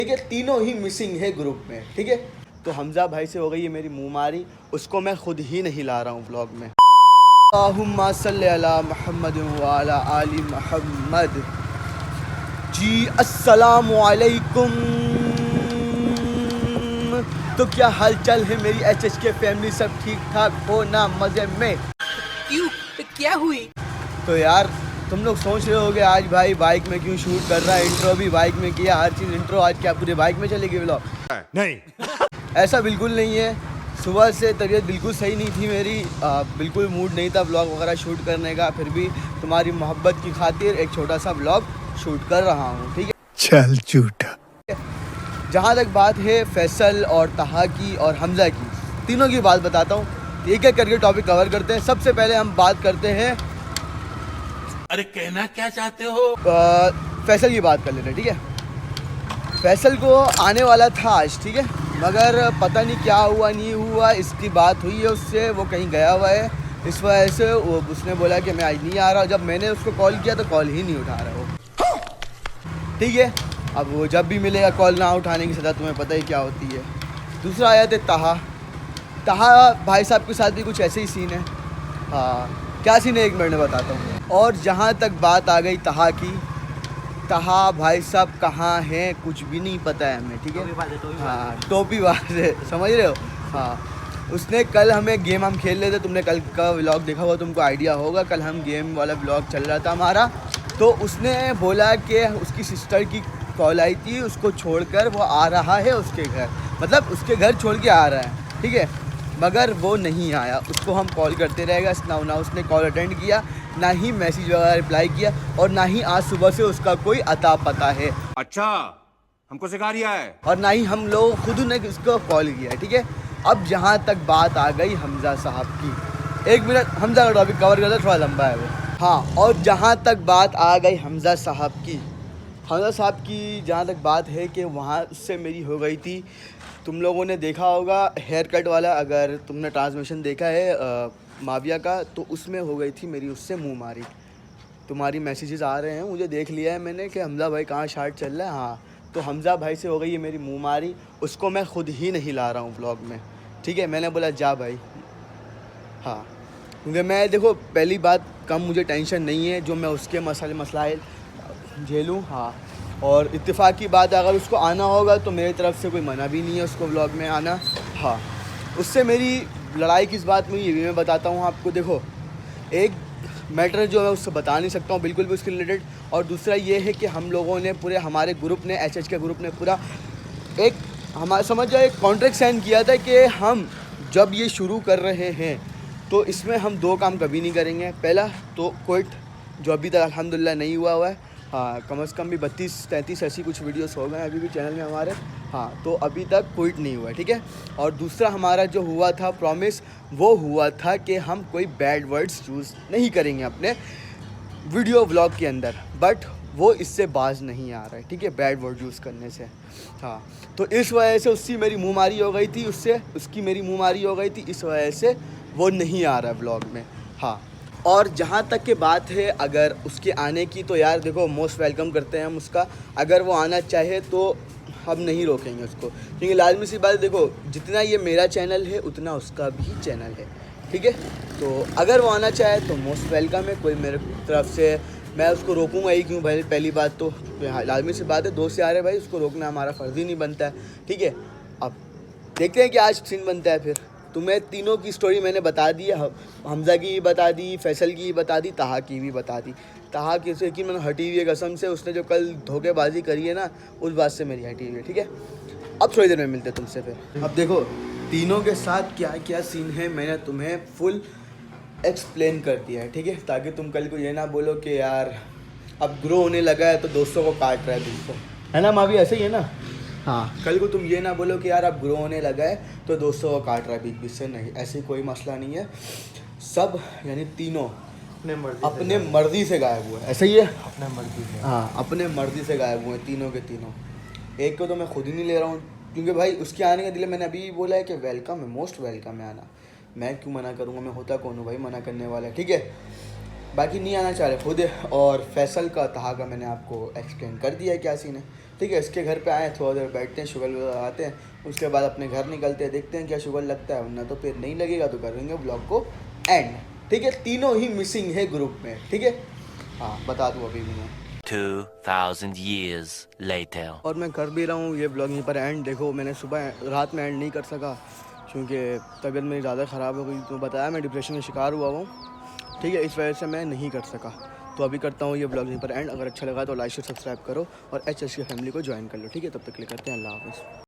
ठीक है, तीनों ही मिसिंग है ग्रुप में। ठीक है, तो हमजा भाई से हो गई है मेरी मुँहमारी, उसको मैं खुद ही नहीं ला रहा हूँ व्लॉग में। अल्लाहुम्मा सल्ली अला मुहम्मद व अला आलि मुहम्मद। जी अस्सलामु अलैकुम। तो क्या हाल चाल है मेरी एच के फैमिली, सब ठीक ठाक हो ना, मज़े में? क्यों, क्या हुई? तो यार तुम लोग सोच रहे होगे आज भाई बाइक में क्यों शूट कर रहा है, इंट्रो भी बाइक में किया, हर चीज़ इंट्रो, आज क्या पूरे बाइक में चलेगी व्लॉग? नहीं ऐसा बिल्कुल नहीं है। सुबह से तबीयत बिल्कुल सही नहीं थी मेरी, बिल्कुल मूड नहीं था व्लॉग वगैरह शूट करने का, फिर भी तुम्हारी मोहब्बत की खातिर एक छोटा सा व्लॉग शूट कर रहा हूँ। ठीक है, चल झूठा। जहाँ तक बात है फैसल और तहा की और हमजा की, तीनों की बात बताता हूँ, एक एक करके टॉपिक कवर करते हैं। सबसे पहले हम बात करते हैं, अरे कहना क्या चाहते हो? फैसल की बात कर लेते हैं। ठीक है, फैसल को आने वाला था आज, ठीक है, मगर पता नहीं क्या हुआ नहीं हुआ, इसकी बात हुई है उससे, वो कहीं गया हुआ है, इस वजह से उसने बोला कि मैं आज नहीं आ रहा। जब मैंने उसको कॉल किया तो कॉल ही नहीं उठा रहा वो। ठीक है, अब वो जब भी मिलेगा कॉल ना उठाने की सज़ा तुम्हें पता ही क्या होती है। दूसरा आया थे तहा भाई साहब के साथ भी कुछ ऐसे ही सीन है। हाँ, क्या सीन है एक मिनट में बताता हूँ। और जहाँ तक बात आ गई तहा की, तहा भाई साहब कहाँ हैं कुछ भी नहीं पता है हमें। ठीक है, हाँ टोपी बाज है, समझ रहे हो? हाँ, उसने कल हमें गेम हम खेल रहे थे, तुमने कल का व्लॉग देखा हुआ, तुमको आइडिया होगा, कल हम गेम वाला व्लॉग चल रहा था हमारा, तो उसने बोला कि उसकी सिस्टर की कॉल आई थी, उसको छोड़कर वो आ रहा है उसके घर, मतलब उसके घर छोड़ के आ रहा है। ठीक है, मगर वो नहीं आया, उसको हम कॉल करते रहेगा, ना उसने कॉल अटेंड किया, ना ही मैसेज वगैरह रिप्लाई किया, और ना ही आज सुबह से उसका कोई अता पता है। अच्छा, हमको सिखा रिया है। और ना ही हम लोग खुद ने उसको कॉल किया है। ठीक है, अब जहाँ तक बात आ गई हमजा साहब की, एक मिनट, हमजा का टॉपिक कवर करता, थोड़ा लंबा है वो। हाँ, और जहाँ तक बात आ गई हमजा साहब की, जहाँ तक बात है कि वहाँ से मेरी हो गई थी, तुम लोगों ने देखा होगा हेयर कट वाला, अगर तुमने ट्रांसमिशन देखा है माविया का, तो उसमें हो गई थी मेरी उससे मुँहमारी। तुम्हारी मैसेजेस आ रहे हैं, मुझे देख लिया है मैंने कि हमजा भाई कहाँ शार्ट चल रहा है। हाँ, तो हमजा भाई से हो गई है मेरी मुँहमारी, उसको मैं खुद ही नहीं ला रहा हूँ व्लॉग में। ठीक है, मैंने बोला जा भाई। हाँ, क्योंकि मैं देखो पहली बात, कम मुझे टेंशन नहीं है जो मैं उसके मसलाए झेलूँ। हाँ, और इत्तेफाक की बात, अगर उसको आना होगा तो मेरी तरफ से कोई मना भी नहीं है उसको व्लॉग में आना। हाँ, उससे मेरी लड़ाई किस बात में, ये भी मैं बताता हूँ आपको। देखो, एक मैटर जो मैं उससे बता नहीं सकता हूँ बिल्कुल भी उसके रिलेटेड, और दूसरा ये है कि हम लोगों ने पूरे, हमारे ग्रुप ने, एच के ग्रुप ने पूरा एक हमारा समझ जाए एक कॉन्ट्रैक्ट साइन किया था कि हम जब ये शुरू कर रहे हैं तो इसमें हम दो काम कभी नहीं करेंगे। पहला तो क्विट, जो अभी तक अल्हम्दुलिल्लाह नहीं हुआ है। हाँ, कम से कम भी 32-33 ऐसी कुछ वीडियोस हो गए अभी भी चैनल में हमारे। हाँ, तो अभी तक क्विट नहीं हुआ है। ठीक है, और दूसरा हमारा जो हुआ था प्रॉमिस, वो हुआ था कि हम कोई बैड वर्ड्स यूज़ नहीं करेंगे अपने वीडियो व्लॉग के अंदर, बट वो इससे बाज नहीं आ रहा है। ठीक है, बैड वर्ड यूज़ करने से। हाँ, तो इस वजह से उसकी मेरी मुँहमारी हो गई थी, उसकी मेरी मुँहमारी हो गई थी, इस वजह से वो नहीं आ रहा है व्लॉग में। हाँ, और जहाँ तक की बात है अगर उसके आने की, तो यार देखो मोस्ट वेलकम करते हैं हम उसका, अगर वो आना चाहे तो हम नहीं रोकेंगे उसको, क्योंकि लाजमी सी बात, देखो जितना ये मेरा चैनल है उतना उसका भी चैनल है। ठीक है, तो अगर वो आना चाहे तो मोस्ट वेलकम है, कोई मेरे तरफ से मैं उसको रोकूंगा ही क्यों भाई? पहली बात तो लाजमी सी बात है, दोस्त से आ रहे भाई, उसको रोकना हमारा फ़र्ज़ ही नहीं बनता है। ठीक है, अब देखते हैं कि आज सीन बनता है। फिर तुम्हें तीनों की स्टोरी मैंने बता दी है, हमजा की भी बता दी, फैसल की भी बता दी, तहा की भी बता दी। तहा की से कि मैंने हटी हुई है कसम से, उसने जो कल धोखेबाजी करी है ना, उस बात से मेरी हटी हुई है। ठीक है, अब थोड़ी देर में मिलते हैं तुमसे फिर। अब देखो तीनों के साथ क्या क्या सीन है, मैंने तुम्हें फुल एक्सप्लेन कर दिया है। ठीक है, ताकि तुम कल को ये ना बोलो कि यार अब ग्रो होने लगा है तो दोस्तों को काट रहा है तुमको, है ना? माँ भी ऐसे ही है ना? हाँ, कल को तुम ये ना बोलो कि यार अब ग्रो होने लगा है तो दोस्तों को काट रहा है बीच बीच से, नहीं, ऐसे कोई मसला नहीं है। सब यानी तीनों अपने मर्जी से गायब हुए, ऐसे ही है, अपने मर्जी से। हाँ, अपने मर्जी से गायब हुए तीनों के तीनों। एक को तो मैं खुद ही नहीं ले रहा हूँ, क्योंकि भाई उसके आने का दिल है, मैंने अभी बोला है कि वेलकम है, मोस्ट वेलकम है आना, मैं क्यों मना करूँगा? मैं होता कौन हूँ भाई मना करने वाला? ठीक है, बाकी नहीं आना चाह रहे खुद है। और फैसल का, तहा का मैंने आपको एक्सप्लेन कर दिया है क्या सीन है। ठीक है। इसके घर पे आए, थोड़ा देर बैठते हैं, शुगर लगाते हैं, उसके बाद अपने घर निकलते हैं, देखते हैं क्या शुगर लगता है, वरना तो फिर नहीं लगेगा तो करेंगे ब्लॉग को एंड। ठीक है, तीनों ही मिसिंग है ग्रुप में। ठीक है, हाँ बता दूँ अभी भी मैं 2000 years later. और मैं कर भी रहा हूँ ये ब्लॉग यहीं पर एंड। देखो मैंने सुबह रात में एंड नहीं कर सका क्योंकि तबीयत मेरी ज़्यादा ख़राब हो गई, तो बताया मैं डिप्रेशन का शिकार हुआ हूँ। ठीक है, इस वजह से मैं नहीं कर सका, तो अभी करता हूँ ये ब्लॉग यहीं पर एंड। अगर अच्छा लगा तो लाइक शेयर सब्सक्राइब करो और एच की फैमिली को ज्वाइन कर लो। ठीक है, तब तक के लिए करते हैं अल्लाह हाफ़िज़।